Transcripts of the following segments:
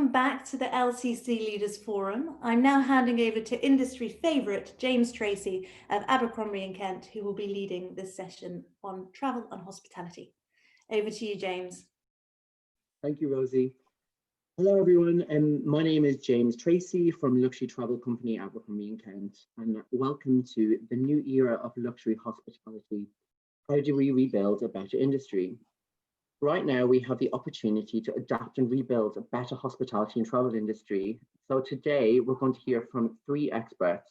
welcome back to the LCC Leaders Forum. I'm now handing over to industry favourite James Treacy of Abercrombie in Kent, who will be leading this session on travel and hospitality. Over to you, James. Thank you, Rosie. Hello, everyone. My name is James Treacy from luxury travel company Abercrombie in Kent, and welcome to the new era of luxury hospitality. How do we rebuild a better industry? Right now, we have the opportunity to adapt and rebuild a better hospitality and travel industry. So today, we're going to hear from 3 experts,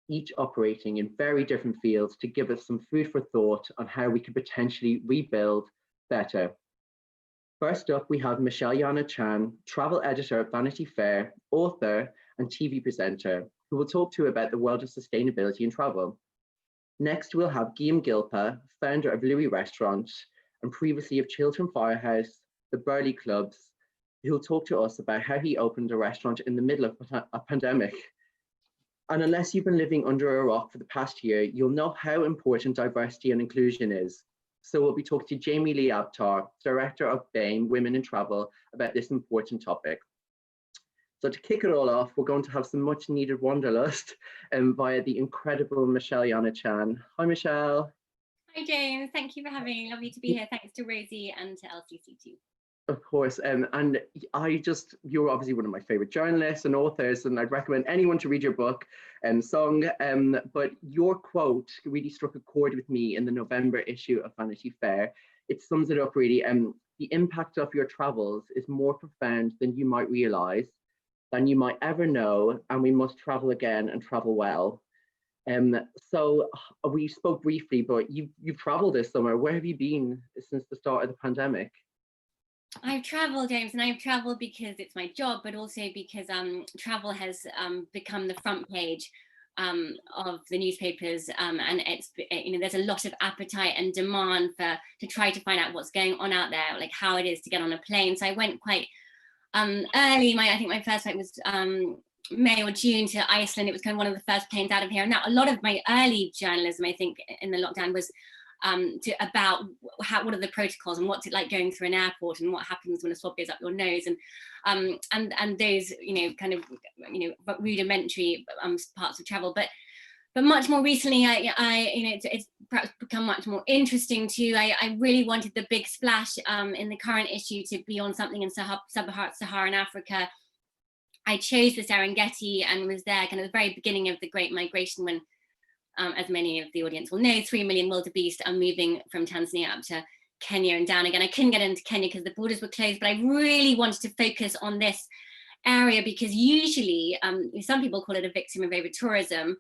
each operating in very different fields, to give us some food for thought on how we could potentially rebuild better. First up, we have Jana, travel editor at Vanity Fair, author and TV presenter, who will talk to you about the world of sustainability in travel. Next, we'll have Guillaume, founder of Louie restaurants, and previously of Chiltern Firehouse, the Burley Clubs, who'll talk to us about how he opened a restaurant in the middle of a pandemic. And unless you've been living under a rock for the past year, you'll know how important diversity and inclusion is. So we'll be talking to Jamie Lee Abtar, Director of BAME, Women in Travel, about this important topic. So to kick it all off, we're going to have some much needed wanderlust via the incredible Jana. Hi, Michelle. Hi, James. Thank you for having me. Lovely to be here. Thanks to Rosie and to LCC too. Of course. And you're obviously one of my favorite journalists and authors, and I'd recommend anyone to read your book and song. But your quote really struck a chord with me in the November issue of Vanity Fair. It sums it up really. The impact of your travels is more profound than you might realize, than you might ever know, and we must travel again and travel well. So we spoke briefly, but you've traveled this summer. Where have you been since the start of the pandemic? I've traveled, James, and I've traveled because it's my job, but also because travel has become the front page of the newspapers, and it's, there's a lot of appetite and demand to try to find out what's going on out there, like how it is to get on a plane. So I went quite early. I think my first flight was May or June to Iceland. It was kind of one of the first planes out of here. Now, a lot of my early journalism, I think, in the lockdown was about what are the protocols and what's it like going through an airport and what happens when a swab goes up your nose, and those kind of rudimentary parts of travel. But much more recently, it's perhaps become much more interesting too. I really wanted the big splash in the current issue to be on something in sub-Saharan Africa. I chose the Serengeti and was there kind of the very beginning of the Great Migration when, as many of the audience will know, 3 million wildebeest are moving from Tanzania up to Kenya and down again. I couldn't get into Kenya because the borders were closed, but I really wanted to focus on this area because usually, some people call it a victim of over-tourism.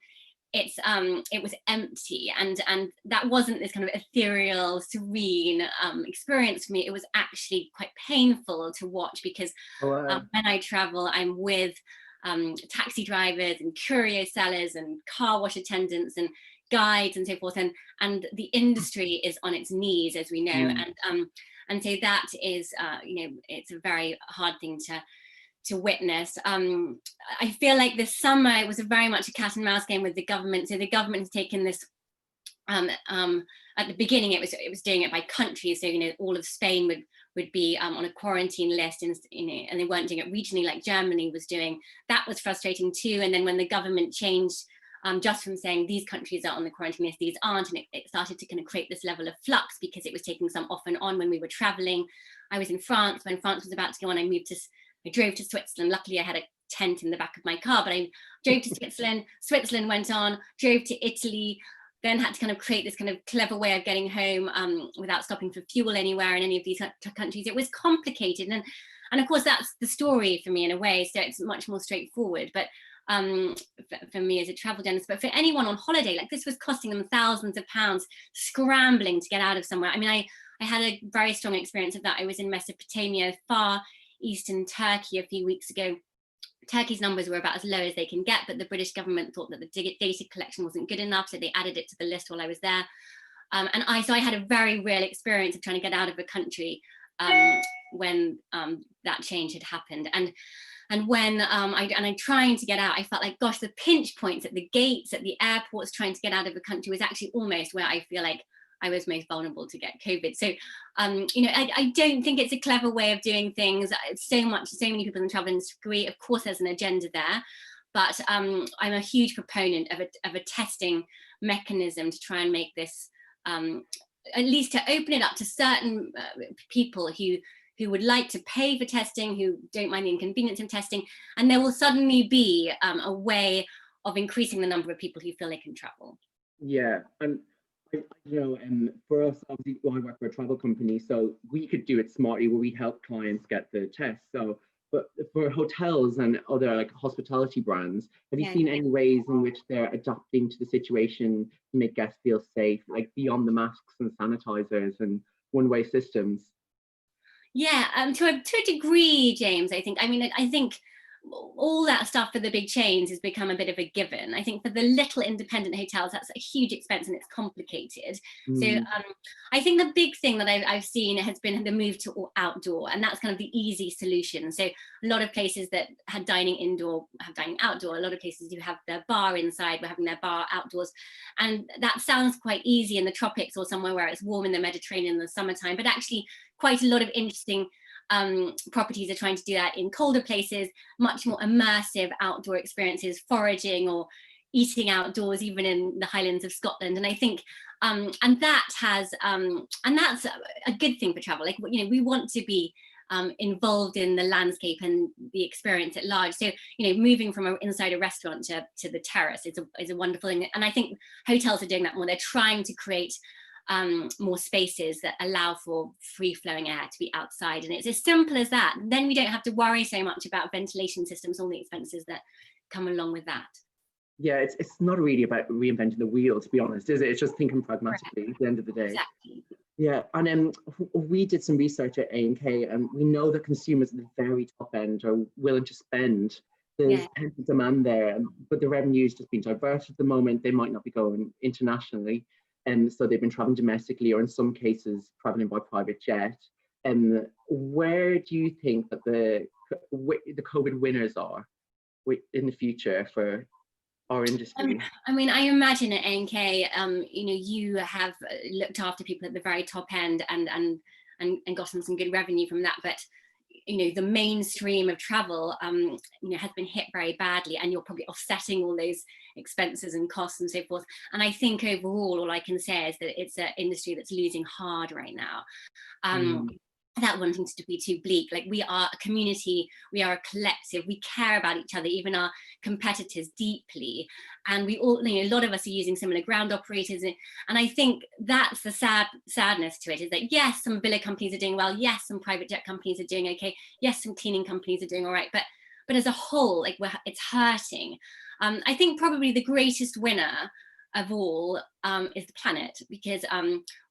It was empty, and that wasn't this kind of ethereal, serene experience for me. It was actually quite painful to watch because when I travel, I'm with taxi drivers and courier sellers and car wash attendants and guides and so forth, and the industry is on its knees, as we know, and so that is it's a very hard thing to witness. I feel like this summer it was very much a cat and mouse game with the government. So the government has taken this. At the beginning, it was doing it by country. So all of Spain would be on a quarantine list, and and they weren't doing it regionally like Germany was doing. That was frustrating too. And then when the government changed, just from saying these countries are on the quarantine list, these aren't, and it started to kind of create this level of flux because it was taking some off and on when we were traveling. I was in France when France was about to go on. I drove to Switzerland. Luckily, I had a tent in the back of my car, but I drove to Switzerland. Switzerland went on, drove to Italy, then had to kind of create this kind of clever way of getting home without stopping for fuel anywhere in any of these countries. It was complicated. And of course, that's the story for me in a way. So it's much more straightforward. But for me as a travel journalist, but for anyone on holiday, like this was costing them thousands of pounds scrambling to get out of somewhere. I mean, I had a very strong experience of that. I was in Mesopotamia, far eastern Turkey a few weeks ago. Turkey's numbers were about as low as they can get, but the British government thought that the data collection wasn't good enough, so they added it to the list while I was there. So I had a very real experience of trying to get out of a country when that change had happened. And when I'm trying to get out, I felt like, gosh, the pinch points at the gates, at the airports, trying to get out of the country was actually almost where I feel like I was most vulnerable to get COVID. So, you know, I don't think it's a clever way of doing things. So many people in the travel industry, of course, there's an agenda there, but I'm a huge proponent of a testing mechanism to try and make this, at least to open it up to certain people who would like to pay for testing, who don't mind the inconvenience of testing, and there will suddenly be a way of increasing the number of people who feel they can travel. Yeah, and you know, for us, obviously, well, I work for a travel company, so we could do it smartly where we help clients get the test. So, but for hotels and other like hospitality brands, have you seen any ways in which they're adapting to the situation to make guests feel safe, like beyond the masks and sanitizers and one-way systems? Yeah, to a degree, James, I think. I mean, I think all that stuff for the big chains has become a bit of a given. I think for the little independent hotels, that's a huge expense and it's complicated. So I think the big thing that I've seen has been the move to outdoor, and that's kind of the easy solution. So a lot of places that had dining indoor have dining outdoor. A lot of places who have their bar inside were having their bar outdoors. And that sounds quite easy in the tropics or somewhere where it's warm in the Mediterranean in the summertime, but actually quite a lot of interesting properties are trying to do that in colder places, much more immersive outdoor experiences, foraging or eating outdoors, even in the Highlands of Scotland. And I think, and that's a good thing for travel. Like, you know, we want to be involved in the landscape and the experience at large. So, you know, moving from inside a restaurant to the terrace is a wonderful thing. And I think hotels are doing that more. They're trying to create more spaces that allow for free-flowing air to be outside, and it's as simple as that. Then we don't have to worry so much about ventilation systems, all the expenses that come along with that. Yeah, it's not really about reinventing the wheel, to be honest, is it? It's just thinking pragmatically at the end of the day. Exactly. Yeah, and we did some research at A&K, and we know that consumers at the very top end are willing to spend. There's plenty demand there, but the revenue's just been diverted at the moment. They might not be going internationally. And so they've been traveling domestically, or in some cases, traveling by private jet. And where do you think that the COVID winners are in the future for our industry? I mean, I imagine at A&K, you know, you have looked after people at the very top end and gotten some good revenue from that. But you know, the mainstream of travel, you know, has been hit very badly, and you're probably offsetting all those expenses and costs and so forth. And I think overall, all I can say is that it's an industry that's losing hard right now. Without wanting to be too bleak, like, we are a community, we are a collective, we care about each other, even our competitors, deeply, and we all, you know, a lot of us are using similar ground operators, and I think that's the sadness to it, is that yes, some villa companies are doing well, yes, some private jet companies are doing okay, yes, some cleaning companies are doing all right, but as a whole, like, it's hurting. I think probably the greatest winner of all is the planet, because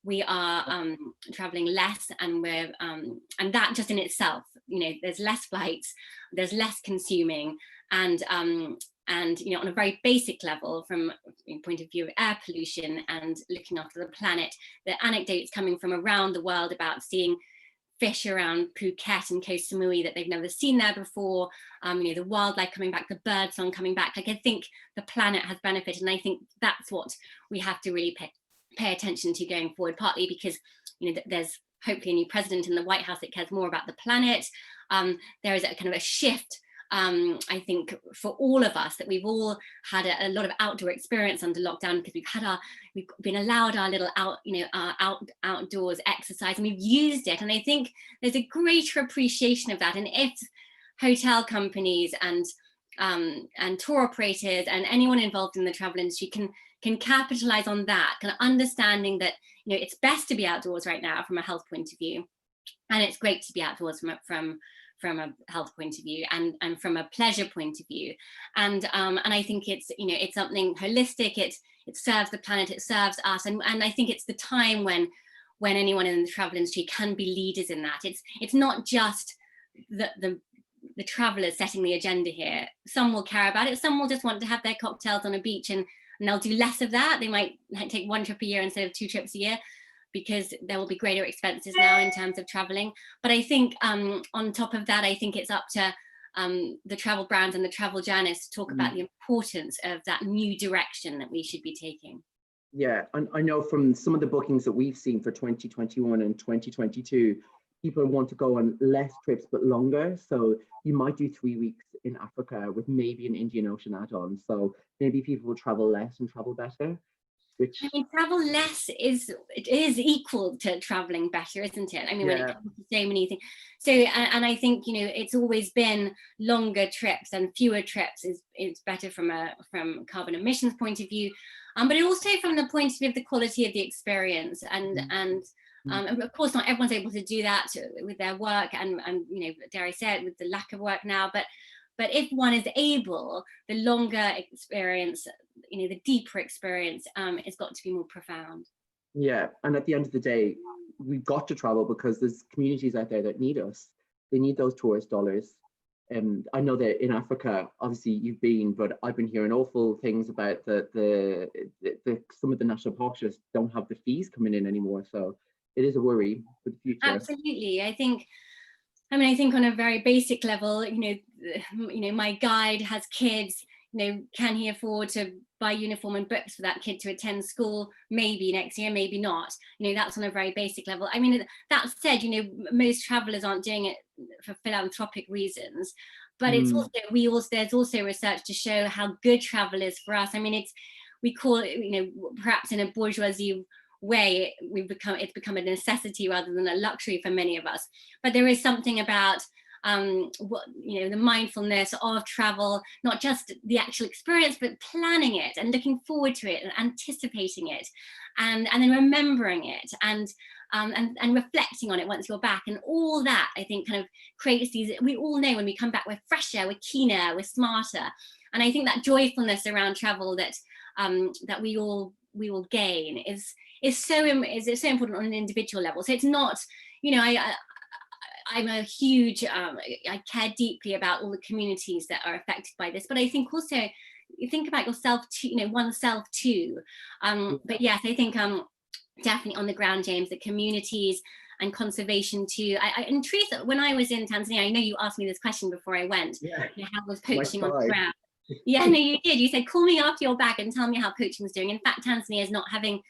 we are traveling less, and and that just in itself, you know, there's less flights, there's less consuming, and you know, on a very basic level, from the point of view of air pollution and looking after the planet, the anecdotes coming from around the world about seeing fish around Phuket and Koh Samui that they've never seen there before, you know, the wildlife coming back, the birdsong coming back, like, I think the planet has benefited, and I think that's what we have to really pay attention to going forward, partly because, you know, there's hopefully a new president in the White House that cares more about the planet. There is a kind of a shift, I think, for all of us, that we've all had a lot of outdoor experience under lockdown, because we've been allowed our little outdoors exercise, and we've used it, and I think there's a greater appreciation of that. And if hotel companies and tour operators and anyone involved in the travel industry can capitalize on that, kind of understanding that, you know, it's best to be outdoors right now from a health point of view, and it's great to be outdoors from a health point of view, and from a pleasure point of view, and I think it's, you know, it's something holistic. It serves the planet, it serves us, and I think it's the time when anyone in the travel industry can be leaders in that. It's not just the travelers setting the agenda here. Some will care about it, some will just want to have their cocktails on a beach, and they'll do less of that. They might take one trip a year instead of 2 trips a year, because there will be greater expenses now in terms of traveling. But I think on top of that, I think it's up to the travel brands and the travel journalists to talk about the importance of that new direction that we should be taking. Yeah, and I know from some of the bookings that we've seen for 2021 and 2022, people want to go on less trips but longer. So you might do 3 weeks in Africa with maybe an Indian Ocean add-on. So maybe people will travel less and travel better. I Which, mean, travel less is equal to traveling better, isn't it? I mean, when it yeah, comes to so many things. So, and I think, you know, it's always been longer trips and fewer trips is better from a carbon emissions point of view, but also from the point of view of the quality of the experience. And of course, not everyone's able to do that with their work, and you know, dare I say it, with the lack of work now, but if one is able, the longer experience, you know, the deeper experience, it's got to be more profound. yeah. And at the end of the day, we've got to travel because there's communities out there that need us. They need those tourist dollars. And I know that in Africa, obviously you've been, but I've been hearing awful things about the some of the national parks just don't have the fees coming in anymore. So it is a worry for the future. Absolutely. I think on a very basic level, you know, my guide has kids, you know, can he afford to buy uniform and books for that kid to attend school? Maybe next year, maybe not. You know, that's on a very basic level. I mean, that said, you know, most travelers aren't doing it for philanthropic reasons, but it's also, there's also research to show how good travel is for us. I mean, we call it, you know, perhaps in a bourgeoisie way, it's become a necessity rather than a luxury for many of us. But there is something about what, you know, the mindfulness of travel, not just the actual experience, but planning it and looking forward to it and anticipating it, and then remembering it and reflecting on it once you're back, and all that, I think, kind of creates these. We all know when we come back, we're fresher, we're keener, we're smarter, and I think that joyfulness around travel that that we all gain is so important on an individual level. So it's not, you know, I'm a huge, I care deeply about all the communities that are affected by this, but I think also you think about yourself too, you know, oneself too. But yes, I think definitely on the ground, James, the communities and conservation too. And Treacy, when I was in Tanzania, I know you asked me this question before I went, Yeah. you know, how was poaching on the ground? Yeah, no, you did. You said, call me after you're back and tell me how poaching was doing. In fact, Tanzania is not having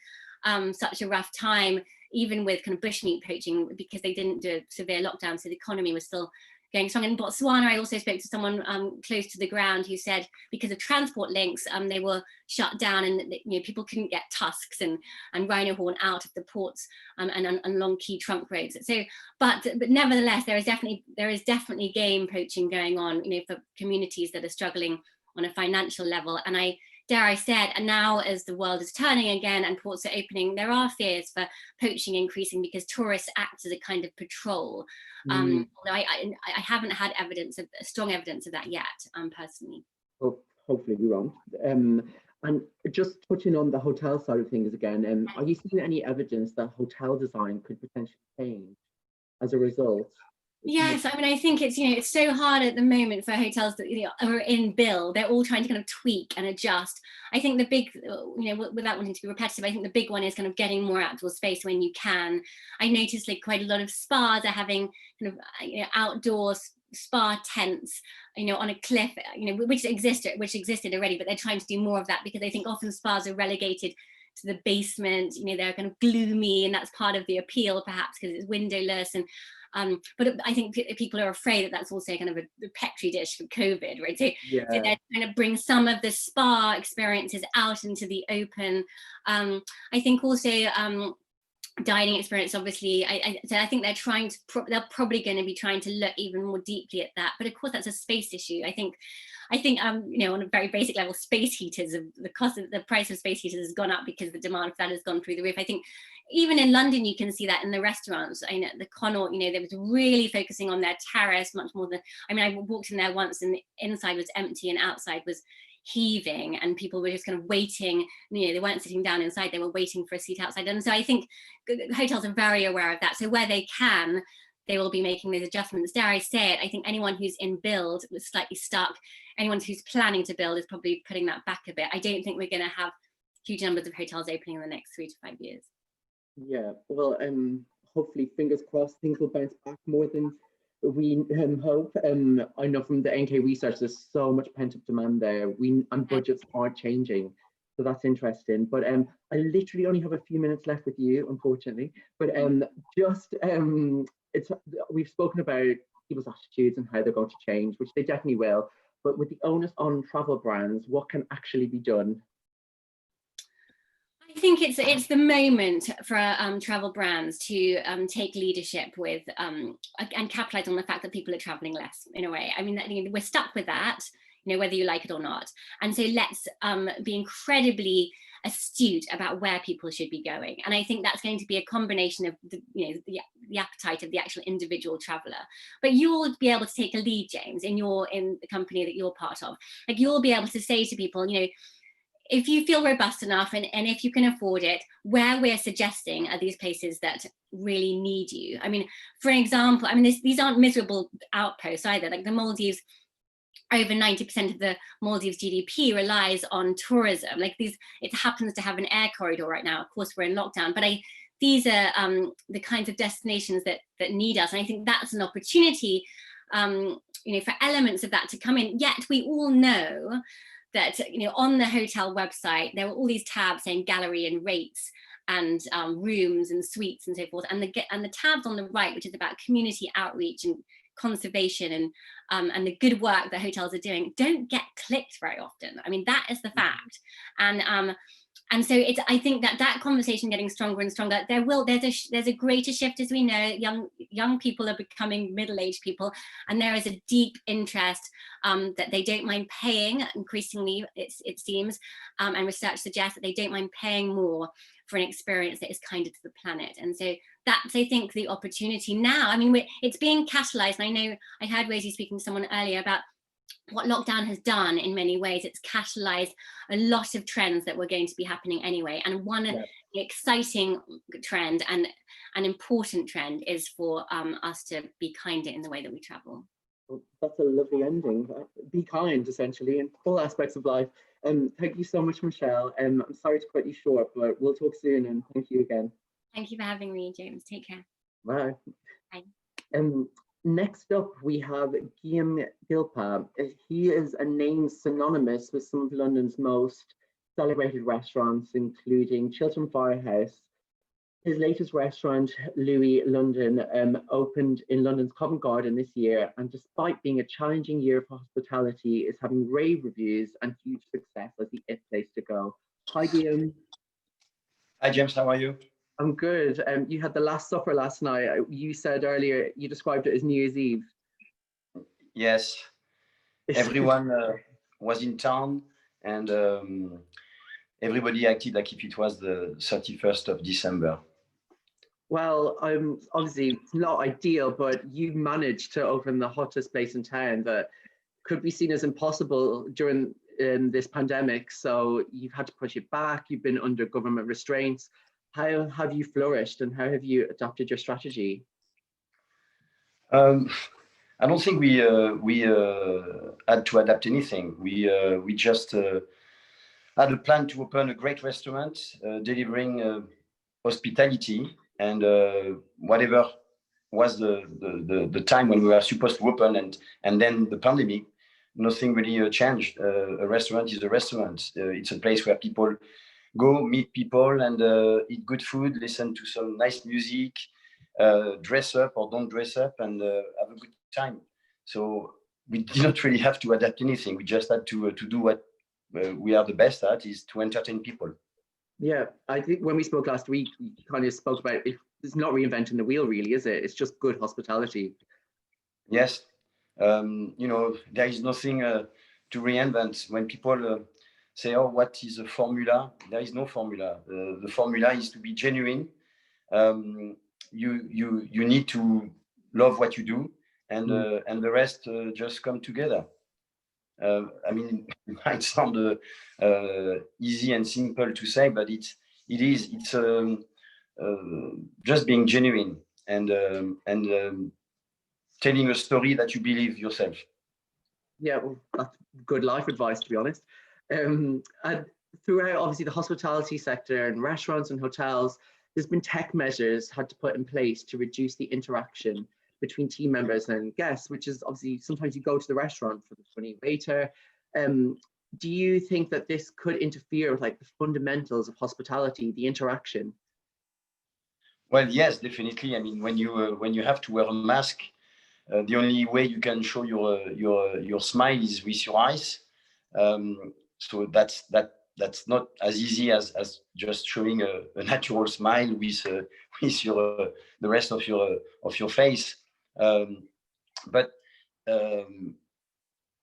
such a rough time, even with kind of bushmeat poaching, because they didn't do a severe lockdown, so the economy was still going strong. In Botswana, I also spoke to someone close to the ground who said because of transport links, they were shut down, and you know, people couldn't get tusks and rhino horn out of the ports and along key trunk roads. So, but nevertheless, there is definitely game poaching going on, you know, for communities that are struggling on a financial level. And dare I say it, and now as the world is turning again and ports are opening, there are fears for poaching increasing because tourists act as a kind of patrol. Although I haven't had strong evidence of that yet, personally. Well, hopefully we won't. And just touching on the hotel side of things again, are you seeing any evidence that hotel design could potentially change as a result? Yes, I mean, I think it's, you know, it's so hard at the moment for hotels that, you know, are in bill. They're all trying to kind of tweak and adjust. I think the big, you know, without wanting to be repetitive, I think the big one is kind of getting more outdoor space when you can. I noticed like quite a lot of spas are having kind of, you know, outdoor spa tents, you know, on a cliff, you know, which existed already, but they're trying to do more of that because they think often spas are relegated to the basement, you know, they're kind of gloomy, and that's part of the appeal perhaps because it's windowless. And but I think people are afraid that that's also kind of a petri dish for COVID, right? So they're trying to bring some of the spa experiences out into the open. I think also dining experience, obviously, I think they're probably going to be trying to look even more deeply at that. But of course, that's a space issue. I think you know, on a very basic level, space heaters, the price of space heaters has gone up because the demand for that has gone through the roof. I think even in London, you can see that in the restaurants. I know the Connaught, you know, they was really focusing on their terrace much more than, I mean, I walked in there once and the inside was empty and outside was heaving, and people were just kind of waiting, you know, they weren't sitting down inside, they were waiting for a seat outside. And so I think hotels are very aware of that. So where they can, they will be making those adjustments. Dare I say it, I think anyone who's in build was slightly stuck. Anyone who's planning to build is probably putting that back a bit. I don't think we're going to have huge numbers of hotels opening in the next 3 to 5 years. Yeah, well, hopefully, fingers crossed, things will bounce back more than we hope. I know from the NK research, there's so much pent-up demand there. And budgets are changing. So that's interesting. But I literally only have a few minutes left with you, unfortunately. But we've spoken about people's attitudes and how they're going to change, which they definitely will. But with the onus on travel brands, what can actually be done? I think it's the moment for travel brands to take leadership with and capitalize on the fact that people are traveling less in a way. I mean, we're stuck with that, whether you like it or not. And so let's be incredibly astute about where people should be going. And I think that's going to be a combination of the appetite of the actual individual traveler. But you'll be able to take a lead, James, in the company that you're part of. Like, you'll be able to say to people, if you feel robust enough and if you can afford it, where we're suggesting are these places that really need you. I mean, for example, these aren't miserable outposts either. Like the Maldives, over 90% of the Maldives GDP relies on tourism. Like it happens to have an air corridor right now. Of course, we're in lockdown, but these are the kinds of destinations that need us. And I think that's an opportunity, for elements of that to come in. Yet we all know that on the hotel website there were all these tabs saying gallery and rates and rooms and suites and so forth, and the tabs on the right, which is about community outreach and conservation and the good work that hotels are doing, don't get clicked very often. I mean, that is the fact. And so I think that conversation getting stronger and stronger. There's a greater shift, as we know. Young people are becoming middle-aged people, and there is a deep interest that they don't mind paying. Increasingly, it seems, and research suggests that they don't mind paying more for an experience that is kinder to the planet. And so that's, I think, the opportunity now. I mean, it's being catalyzed. And I know I heard Rosie speaking to someone earlier about what lockdown has done in many ways. It's catalyzed a lot of trends that were going to be happening anyway. And one exciting trend and an important trend is for us to be kinder in the way that we travel. Well, that's a lovely ending. Be kind, essentially, in all aspects of life. Thank you so much, Michelle. I'm sorry to cut you short, but we'll talk soon, and thank you again. Thank you for having me, James. Take care. Bye. Bye. Next up, we have Guillaume Glipa. He is a name synonymous with some of London's most celebrated restaurants, including Chiltern Firehouse. His latest restaurant, Louie London, opened in London's Covent Garden this year, and despite being a challenging year for hospitality, is having rave reviews and huge success as the it place to go. Hi, Guillaume. Hi, James. How are you? I'm good. You had the Last Supper last night. You said earlier, you described it as New Year's Eve. Yes. Everyone was in town, and everybody acted like if it was the 31st of December. Well, obviously it's not ideal, but you managed to open the hottest place in town that could be seen as impossible during this pandemic. So you've had to push it back. You've been under government restraints. How have you flourished, and how have you adapted your strategy? I don't think we had to adapt anything. We just had a plan to open a great restaurant, delivering hospitality, and whatever was the time when we were supposed to open, and then the pandemic, nothing really changed. A restaurant is a restaurant. It's a place where people go meet people and eat good food, listen to some nice music, dress up or don't dress up, and have a good time. So we did not really have to adapt anything. We just had to do what we are the best at, is to entertain people. Yeah, I think when we spoke last week, you kind of spoke about it's not reinventing the wheel, really, is it? It's just good hospitality. Yes. There is nothing to reinvent. When people say, oh, what is a formula? There is no formula. The formula is to be genuine. You need to love what you do, and the rest just come together. It might sound easy and simple to say, but it's just being genuine and telling a story that you believe yourself. Yeah, well, that's good life advice, to be honest. And throughout, obviously, the hospitality sector and restaurants and hotels, there's been tech measures had to put in place to reduce the interaction between team members and guests, which is obviously sometimes you go to the restaurant for the funny waiter. do you think that this could interfere with like the fundamentals of hospitality, the interaction? Well, yes, definitely. I mean, when you have to wear a mask, the only way you can show your smile is with your eyes. So that's not as easy as just showing a natural smile with your the rest of your face. But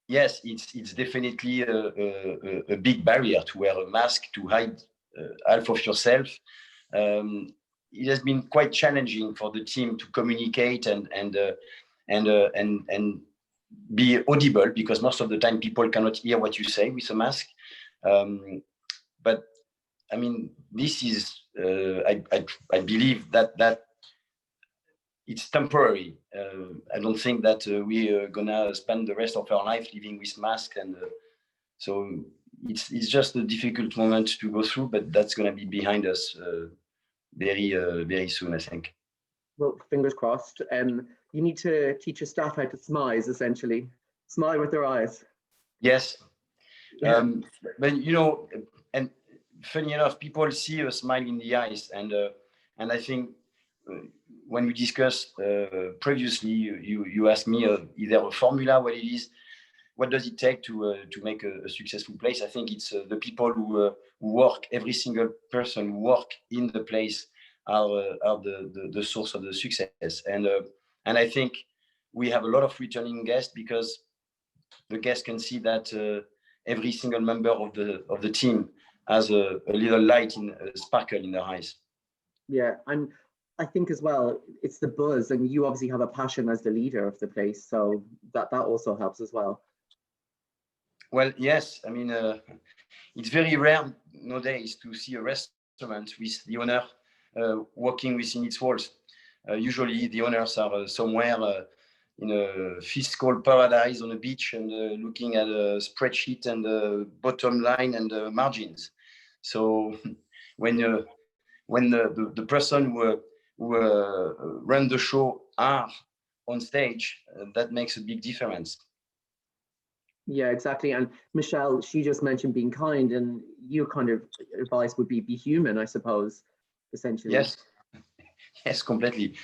yes, it's definitely a big barrier to wear a mask to hide half of yourself. It has been quite challenging for the team to communicate and be audible, because most of the time people cannot hear what you say with a mask. But I mean, this is I believe that it's temporary. I don't think that we are gonna spend the rest of our life living with masks, and so it's just a difficult moment to go through, but that's gonna be behind us very soon, I think. Well, fingers crossed. You need to teach your staff how to smile, essentially. Smile with their eyes. Yes. Yeah. But you know, and funny enough, people see a smile in the eyes, and I think when we discussed previously, you asked me, is there a formula? What it is? What does it take to make a successful place? I think it's the people who work. Every single person who work in the place are the source of the success. And I think we have a lot of returning guests, because the guests can see that every single member of the team has a little light in a sparkle in their eyes. Yeah, and I think as well, it's the buzz, and you obviously have a passion as the leader of the place, so that also helps as well. Well, yes, I mean, it's very rare nowadays to see a restaurant with the owner walking within its walls. Usually the owners are somewhere in a fiscal paradise on a beach, and looking at a spreadsheet and the bottom line and the margins. So when the person who run the show are on stage, that makes a big difference. Yeah, exactly. And Michelle, she just mentioned being kind, and your kind of advice would be human, I suppose, essentially. Yes. Yes, completely.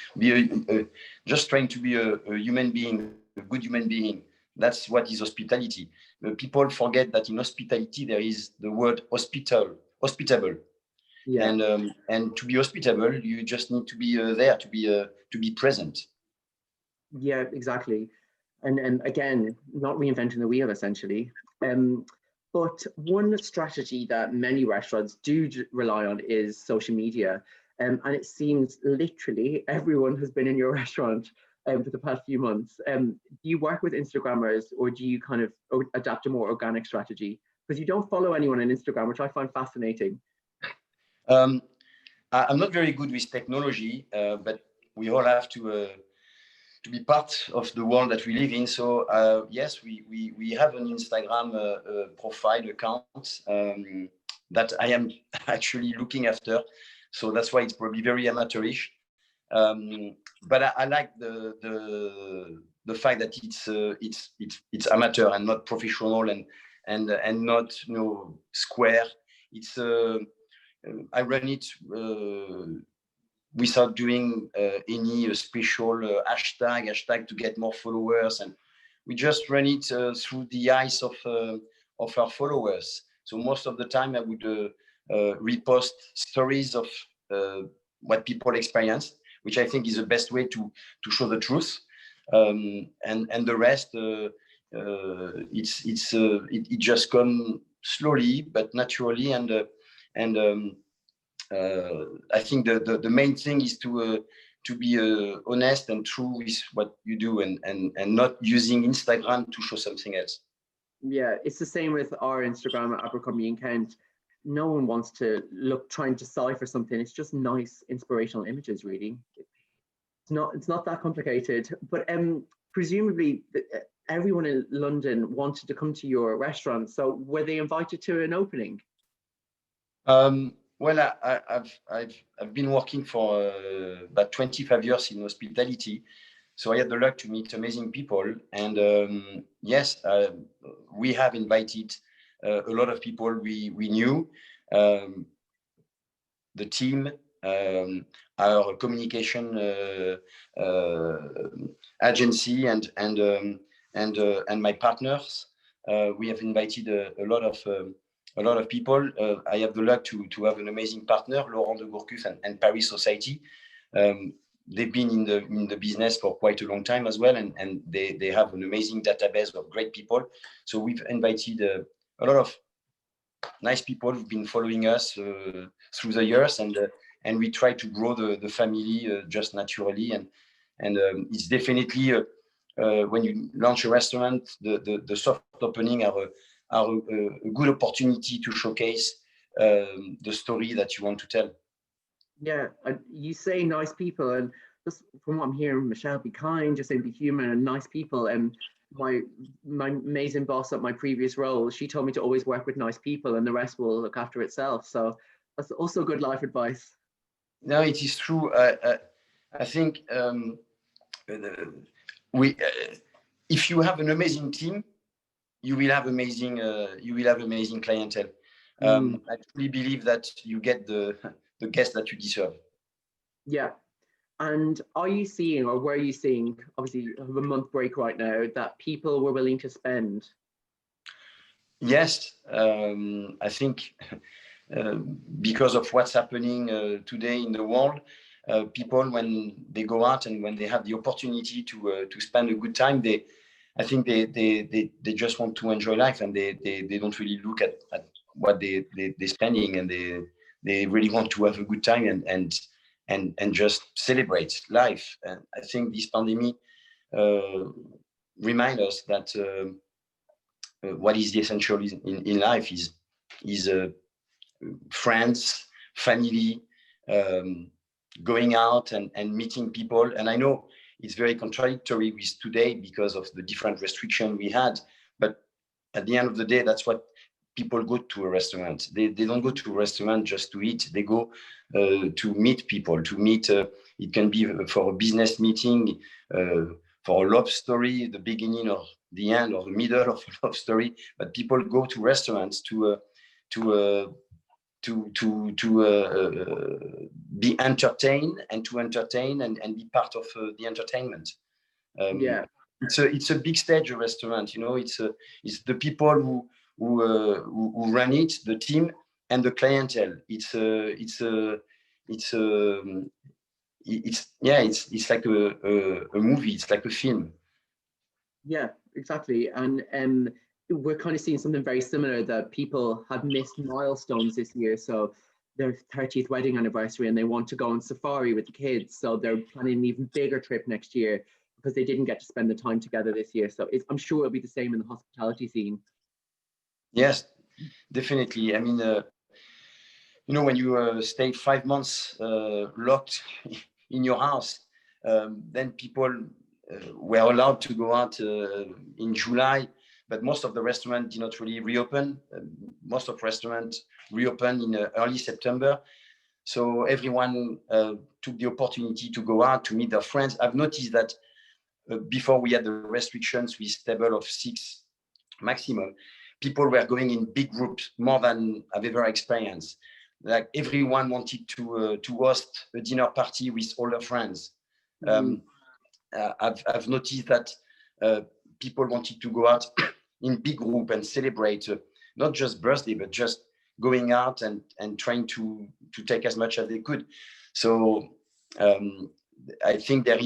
Just trying to be a human being, a good human being. That's what is hospitality. People forget that in hospitality there is the word hospitable. Yeah. And to be hospitable, you just need to be there, to be present. Yeah, exactly. And again, not reinventing the wheel, essentially. But one strategy that many restaurants do rely on is social media. And it seems literally everyone has been in your restaurant for the past few months. Do you work with Instagrammers, or do you kind of adapt a more organic strategy? Because you don't follow anyone on Instagram, which I find fascinating. I'm not very good with technology, but we all have to be part of the world that we live in. So yes, we have an Instagram profile account that I am actually looking after. So that's why it's probably very amateurish. But I like the fact that it's amateur and not professional, and not square. It's I run it without doing any special hashtag to get more followers, and we just run it through the eyes of our followers. So most of the time I would repost stories of what people experienced, which I think is the best way to show the truth, and the rest it just comes slowly but naturally, and I think the main thing is to be honest and true with what you do, and not using Instagram to show something else. Yeah, it's the same with our Instagram at Abercrombie in Kent. No one wants to trying to decipher something. It's just nice, inspirational images, really. It's not that complicated. But presumably everyone in London wanted to come to your restaurant. So were they invited to an opening? Well, I've been working for about 25 years in hospitality, so I had the luck to meet amazing people. And yes, we have invited a lot of people we knew, the team, our communication agency, and my partners. We have invited a lot of people. I have the luck to have an amazing partner, Laurent de Gourcuff and Paris Society. They've been in the business for quite a long time as well, and they have an amazing database of great people. So we've invited a lot of nice people who've been following us through the years, and we try to grow the family just naturally. And it's definitely when you launch a restaurant, the soft opening are a good opportunity to showcase the story that you want to tell. Yeah, you say nice people, and just from what I'm hearing, Michelle, be kind, just say be human and nice people. And my amazing boss at my previous role, she told me to always work with nice people, and the rest will look after itself. So that's also good life advice. No, it is true. I think if you have an amazing team, you will have amazing clientele. I truly believe that you get the guests that you deserve. Yeah. And are you seeing, or were you seeing, obviously you have a month break right now, that people were willing to spend? Yes, I think because of what's happening today in the world, people, when they go out and when they have the opportunity to spend a good time, I think they just want to enjoy life, and they don't really look at what they're spending, and they really want to have a good time and just celebrate life. And I think this pandemic reminds us that what is the essential in life is friends, family, going out and meeting people. And I know it's very contradictory with today because of the different restrictions we had, but at the end of the day, that's what people go to a restaurant. They don't go to a restaurant just to eat. They go to meet people, to meet, it can be for a business meeting, for a love story, the beginning or the end or the middle of a love story. But people go to restaurants to be entertained and to entertain and be part of the entertainment. Yeah, it's a big stage, a restaurant. You know, it's the people who run it, the team, and the clientele. It's like a movie. It's like a film. Yeah, exactly. And we're kind of seeing something very similar, that people have missed milestones this year. So their 30th wedding anniversary, and they want to go on safari with the kids. So they're planning an even bigger trip next year because they didn't get to spend the time together this year. So I'm sure it'll be the same in the hospitality scene. Yes, definitely. I mean, you know, when you stay 5 months locked in your house, then people were allowed to go out in July, but most of the restaurants did not really reopen. Most of restaurants reopened in early September. So everyone took the opportunity to go out, to meet their friends. I've noticed that before we had the restrictions with table of 6 maximum, people were going in big groups, more than I've ever experienced. Like everyone wanted to host a dinner party with all their friends. I've noticed that people wanted to go out in big group and celebrate not just birthday, but just going out and trying to take as much as they could. So I think there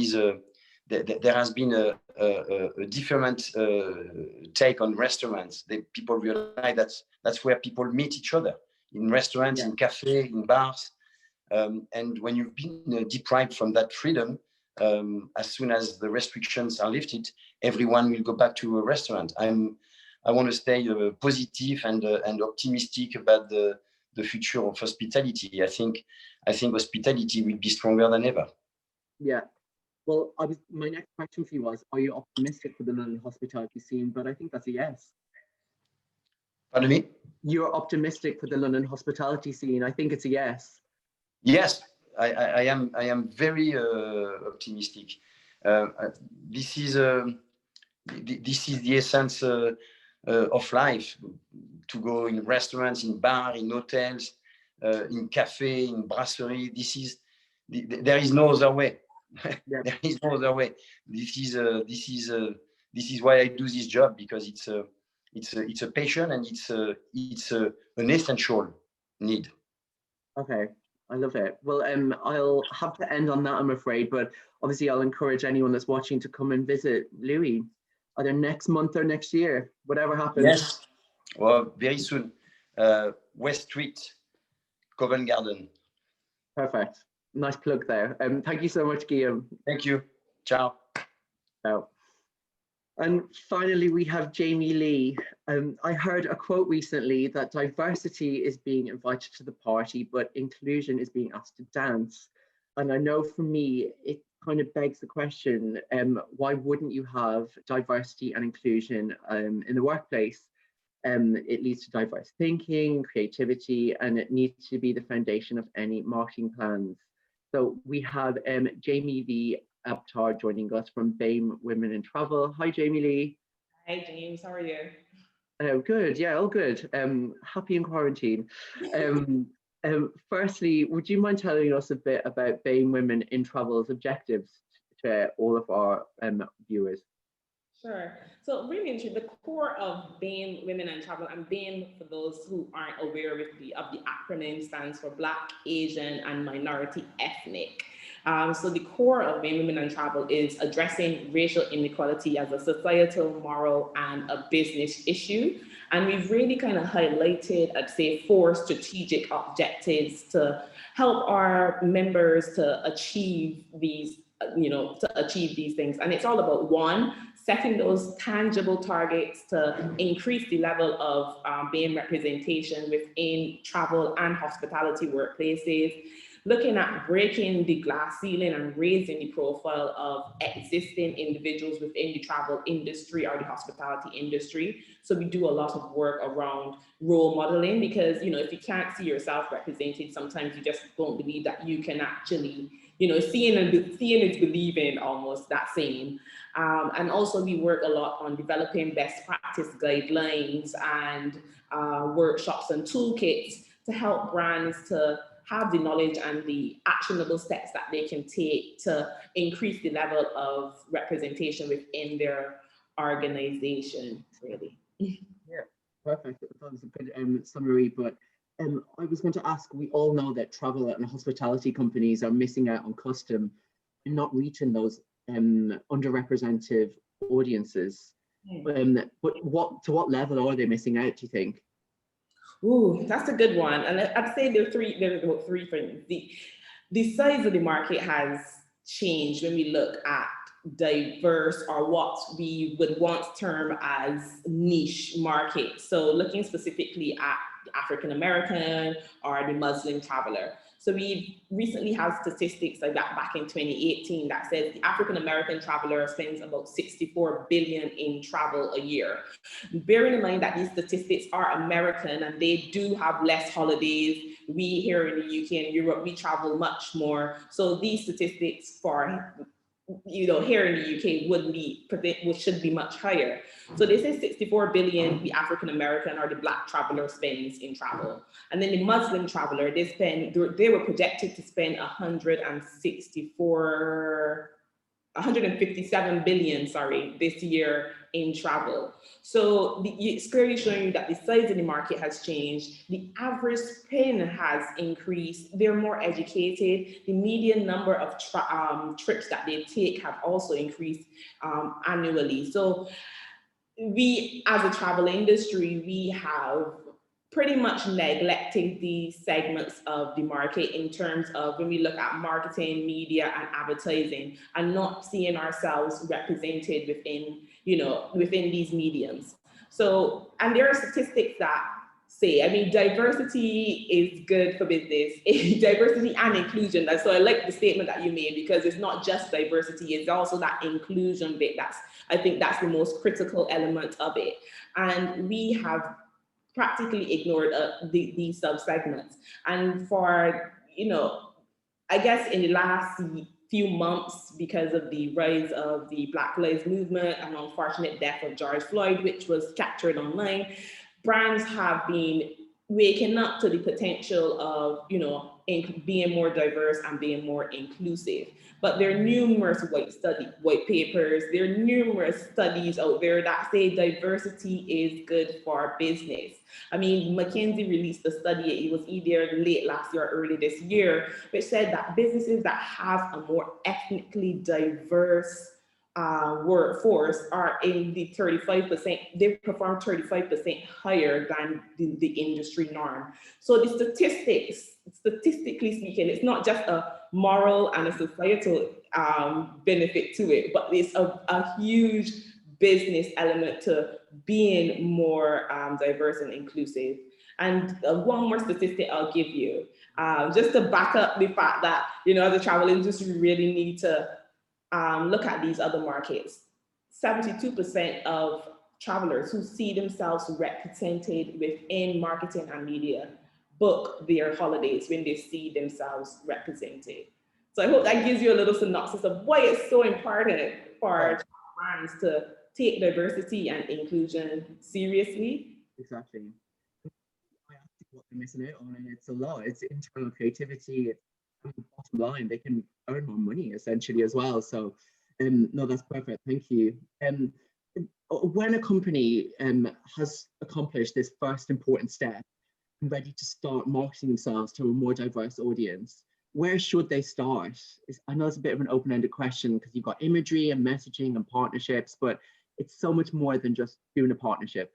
has been a different take on restaurants. People realize that's where people meet each other, in restaurants, in cafes, in bars. And when you've been deprived from that freedom, as soon as the restrictions are lifted, everyone will go back to a restaurant. I want to stay positive and optimistic about the future of hospitality. I think hospitality will be stronger than ever. Yeah. Well, my next question for you was, are you optimistic for the London hospitality scene? But I think that's a yes. Pardon me? You're optimistic for the London hospitality scene. I think it's a yes. Yes, I am very optimistic. This is the essence of life. to go in restaurants, in bars, in hotels, in cafe, in brasserie. There is no other way. Yeah. There is no other way. This is why I do this job, because it's a passion, and it's an essential need. Okay, I love it. Well, I'll have to end on that, I'm afraid, but obviously I'll encourage anyone that's watching to come and visit Louie, either next month or next year, whatever happens. Yes, well, very soon. West Street, Covent Garden. Perfect. Nice plug there. Thank you so much, Guillaume. Thank you. Ciao. Ciao. And finally, we have Jamie Lee. I heard a quote recently that diversity is being invited to the party, but inclusion is being asked to dance. And I know for me, it kind of begs the question, why wouldn't you have diversity and inclusion in the workplace? It leads to diverse thinking, creativity, and it needs to be the foundation of any marketing plans. So we have Jamie V. Abtar joining us from BAME Women in Travel. Hi, Jamie Lee. Hi, James. How are you? Good. Yeah, all good. Happy in quarantine. Firstly, would you mind telling us a bit about BAME Women in Travel's objectives to all of our viewers? Sure. So really, the core of BAME Women in Travel, and BAME, for those who aren't aware of the acronym, stands for Black, Asian, and Minority Ethnic. So the core of BAME Women in Travel is addressing racial inequality as a societal, moral, and a business issue. And we've really kind of highlighted, I'd say, 4 strategic objectives to help our members to achieve these, things. And it's all about, 1, setting those tangible targets to increase the level of BAME representation within travel and hospitality workplaces, looking at breaking the glass ceiling and raising the profile of existing individuals within the travel industry or the hospitality industry. So we do a lot of work around role modeling, because, if you can't see yourself represented, sometimes you just don't believe that you can actually, seeing is believing, almost that saying. And also we work a lot on developing best practice guidelines and workshops and toolkits to help brands to have the knowledge and the actionable steps that they can take to increase the level of representation within their organization, really. Yeah, perfect. That was a good summary, but I was going to ask, we all know that travel and hospitality companies are missing out on custom and not reaching those underrepresented audiences. But to what level are they missing out, do you think? Ooh, that's a good one. And I'd say there's about 3 things. The size of the market has changed when we look at diverse, or what we would once term as niche markets. So looking specifically at the African American or the Muslim traveler. So we recently have statistics like that back in 2018 that says the African American traveler spends about 64 billion in travel a year. Bearing in mind that these statistics are American and they do have less holidays. We here in the UK and Europe, we travel much more. So these statistics for here in the UK should be much higher. So they say 64 billion the African American or the Black traveler spends in travel. And then the Muslim traveler, they were projected to spend 157 billion, this year in travel. So it's clearly showing you that the size of the market has changed. The average spend has increased. They're more educated. The median number of trips that they take have also increased annually. So we, as a travel industry, we have pretty much neglecting these segments of the market in terms of when we look at marketing, media, and advertising, and not seeing ourselves represented within these mediums. So, and there are statistics that say, diversity is good for business, diversity and inclusion. So I like the statement that you made, because it's not just diversity, it's also that inclusion bit. I think that's the most critical element of it. And we have practically ignored these sub-segments. And for, I guess in the last few months, because of the rise of the Black Lives Movement and unfortunate death of George Floyd, which was captured online, brands have been waking up to the potential of, being more diverse and being more inclusive. But there are numerous white papers, there are numerous studies out there that say diversity is good for business. I mean, McKinsey released a study, it was either late last year or early this year, which said that businesses that have a more ethnically diverse workforce are in the 35%, they perform 35% higher than the industry norm. So the statistically speaking, it's not just a moral and a societal benefit to it, but it's a huge business element to being more diverse and inclusive. And one more statistic I'll give you, just to back up the fact that, as a travel industry, we really need to look at these other markets. 72% of travelers who see themselves represented within marketing and media book their holidays when they see themselves represented. So I hope that gives you a little synopsis of why it's so important for brands to take diversity and inclusion seriously. Exactly. I asked what they're missing out on, and it's a lot. It's internal creativity. It's bottom line. They can earn more money essentially as well. So, no, that's perfect. Thank you. When a company has accomplished this first important step and ready to start marketing themselves to a more diverse audience, where should they start? I know it's a bit of an open-ended question because you've got imagery and messaging and partnerships, but it's so much more than just doing a partnership.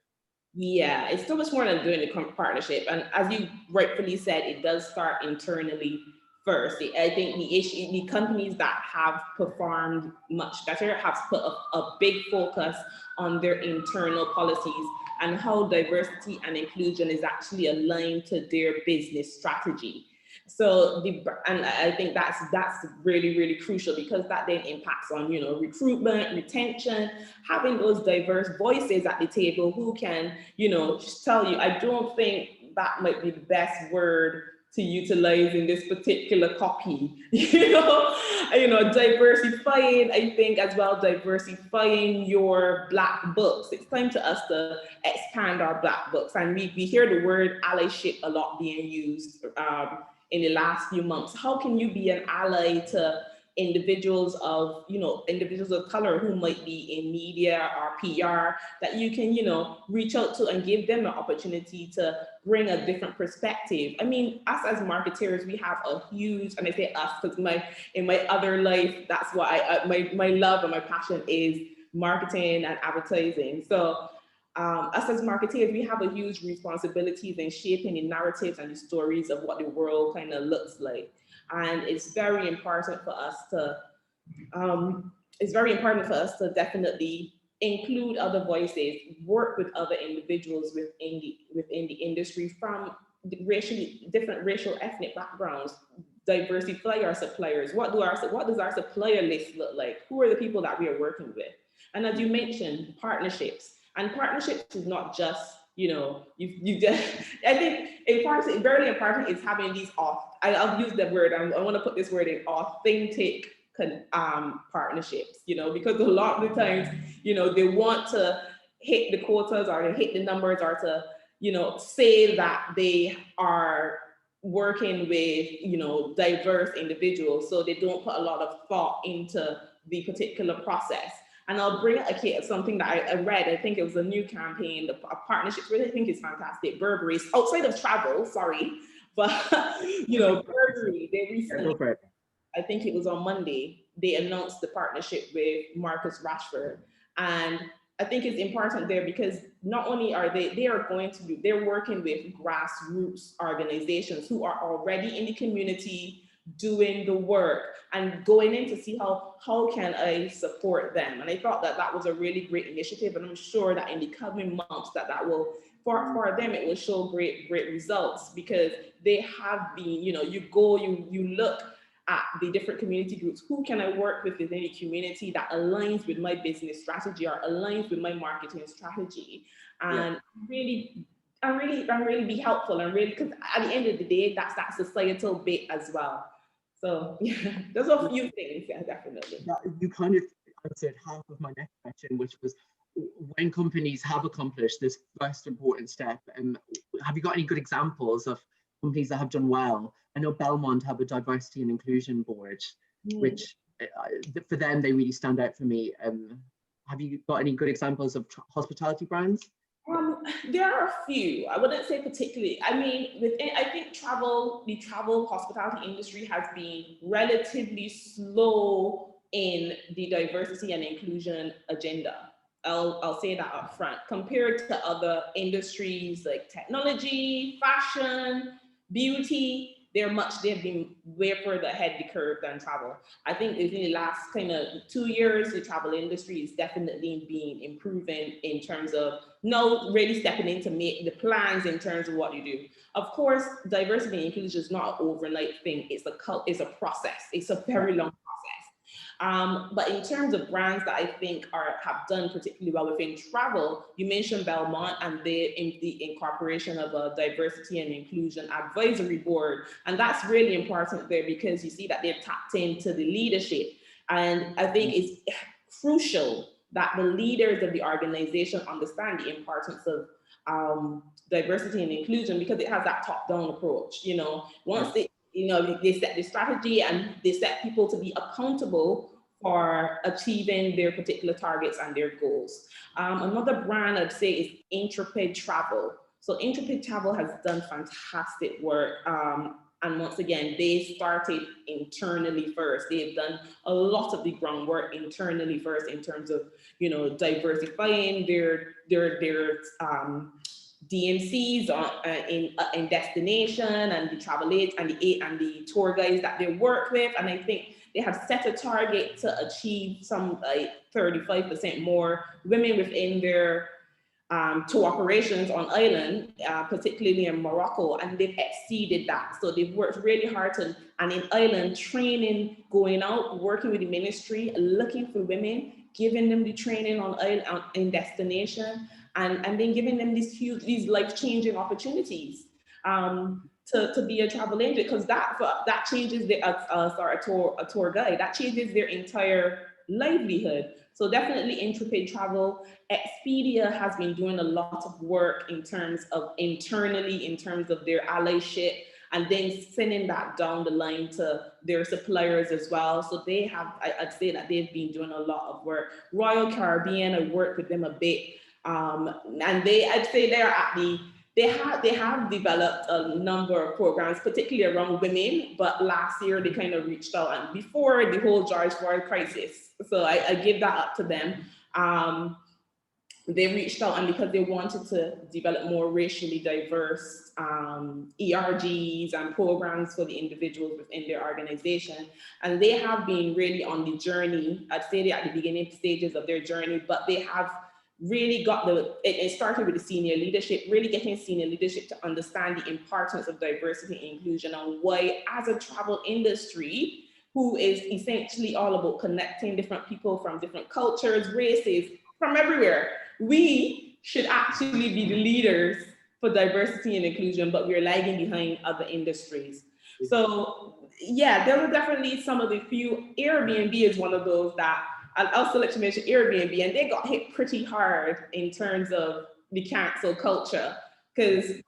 Yeah, it's so much more than doing a partnership. And as you rightfully said, it does start internally first. I think the companies that have performed much better have put a big focus on their internal policies and how diversity and inclusion is actually aligned to their business strategy. So and I think that's really, really crucial, because that then impacts on, recruitment, retention, having those diverse voices at the table who can, tell you, I don't think that might be the best word to utilize in this particular copy, diversifying, I think as well, diversifying your Black books. It's time to us to expand our Black books. And we hear the word allyship a lot being used in the last few months. How can you be an ally to individuals of color who might be in media or PR, that you can, reach out to and give them an opportunity to bring a different perspective? I mean, us as marketers, we have a huge, and I say us because in my other life, that's what my love and my passion is marketing and advertising. So us as marketers, we have a huge responsibility in shaping the narratives and the stories of what the world kind of looks like. And it's very important for us to definitely include other voices, work with other individuals within the industry from different racial ethnic backgrounds, diversify our suppliers. What does our supplier list look like? Who are the people that we are working with? And as you mentioned, partnerships. And partnerships is not just, you just, I think very important is having these I'll use the word, I want to put this word in, authentic partnerships, because a lot of the times, they want to hit the quotas or to hit the numbers or to, say that they are working with, diverse individuals. So they don't put a lot of thought into the particular process. And I'll bring a case of something that I read. I think it was a new campaign, the partnerships, really, I think is fantastic. Burberry, outside of travel, sorry, but Burberry, they recently, I think it was on Monday, they announced the partnership with Marcus Rashford. And I think it's important there because not only are they're working with grassroots organizations who are already in the community doing the work and going in to see how can I support them. And I thought that was a really great initiative, and I'm sure that in the coming months that will, for them, it will show great results, because they have been, you look at the different community groups. Who can I work with within the community that aligns with my business strategy or aligns with my marketing strategy? And really be helpful, and really, because at the end of the day, that's that societal bit as well. So yeah, there's a few things, yeah, definitely. You kind of answered half of my next question, which was, when companies have accomplished this first important step, have you got any good examples of companies that have done well? I know Belmont have a diversity and inclusion board, which for them, they really stand out for me. Have you got any good examples of hospitality brands? There are a few. I wouldn't say particularly. I mean, I think the travel hospitality industry has been relatively slow in the diversity and inclusion agenda. I'll say that up front, compared to other industries like technology, fashion, beauty. They've been way further ahead the curve than travel. I think in the last kind of 2 years, the travel industry is definitely been improving in terms of now really stepping in to make the plans in terms of what you do. Of course, diversity and inclusion is not an overnight thing. It's a process. It's a very long process. But in terms of brands that I think have done particularly well within travel, you mentioned Belmont and the incorporation of a diversity and inclusion advisory board. And that's really important there because you see that they've tapped into the leadership. And I think it's crucial that the leaders of the organization understand the importance of diversity and inclusion because it has that top-down approach. You know, once they set the strategy and they set people to be accountable for achieving their particular targets and their goals. Another brand I'd say is Intrepid Travel. So Intrepid Travel has done fantastic work. And once again, they started internally first. They've done a lot of the groundwork internally first in terms of, you know, diversifying their DMCs in destination and the travel aids and the tour guides that they work with. And I think they have set a target to achieve some like 35% more women within their tour operations on island, particularly in Morocco, and they've exceeded that. So they've worked really hard and in island training, going out, working with the ministry, looking for women, giving them the training on island in destination, and then giving them these life-changing opportunities to be a travel agent, because that changes a tour guide, that changes their entire livelihood. So definitely Intrepid Travel. Expedia has been doing a lot of work in terms of internally, in terms of their allyship, and then sending that down the line to their suppliers as well. So they have, I'd say that they've been doing a lot of work. Royal Caribbean, I worked with them a bit. And I'd say they have developed a number of programs, particularly around women, but last year they kind of reached out, and before the whole George Floyd crisis. So I give that up to them. They reached out, and because they wanted to develop more racially diverse ERGs and programs for the individuals within their organization. And they have been really on the journey. I'd say they're at the beginning stages of their journey, but they have really got it started with the senior leadership, really getting senior leadership to understand the importance of diversity and inclusion, and why, as a travel industry, who is essentially all about connecting different people from different cultures, races, from everywhere, we should actually be the leaders for diversity and inclusion, but we're lagging behind other industries. So yeah, there were definitely some of the few. Airbnb is one of those that I'll also let you mention Airbnb, and they got hit pretty hard in terms of the cancel culture, because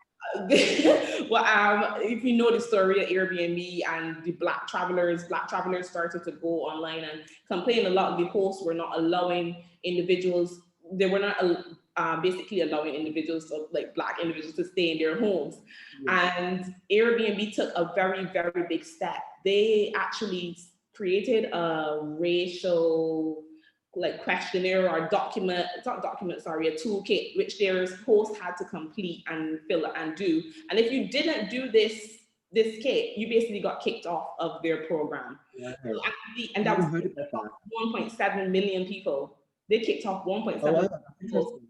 if you know the story of Airbnb and the black travelers started to go online and complain a lot. The hosts were not allowing individuals, they were not basically allowing individuals, like black individuals, to stay in their homes. Yeah. And Airbnb took a very, very big step. They actually created a racial questionnaire or a toolkit, which their host had to complete and fill and do. And if you didn't do this kit, you basically got kicked off of their program. Yeah. So and that was 1.7 million people. They kicked off 1.7 million people.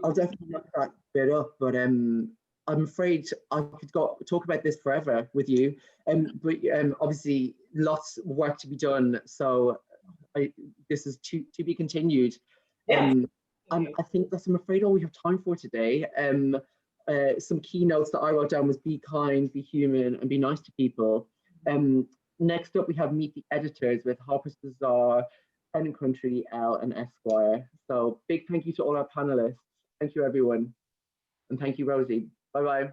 I'll definitely look that bit up, but I'm afraid I could talk about this forever with you. But obviously lots of work to be done, so this is to be continued. Yeah. And I think that's, I'm afraid, all we have time for today. Some keynotes that I wrote down was be kind, be human, and be nice to people. Next up, we have Meet the Editors with Harper's Bazaar, N Country, L, and Esquire. So big thank you to all our panelists. Thank you, everyone. And thank you, Rosie. Bye-bye.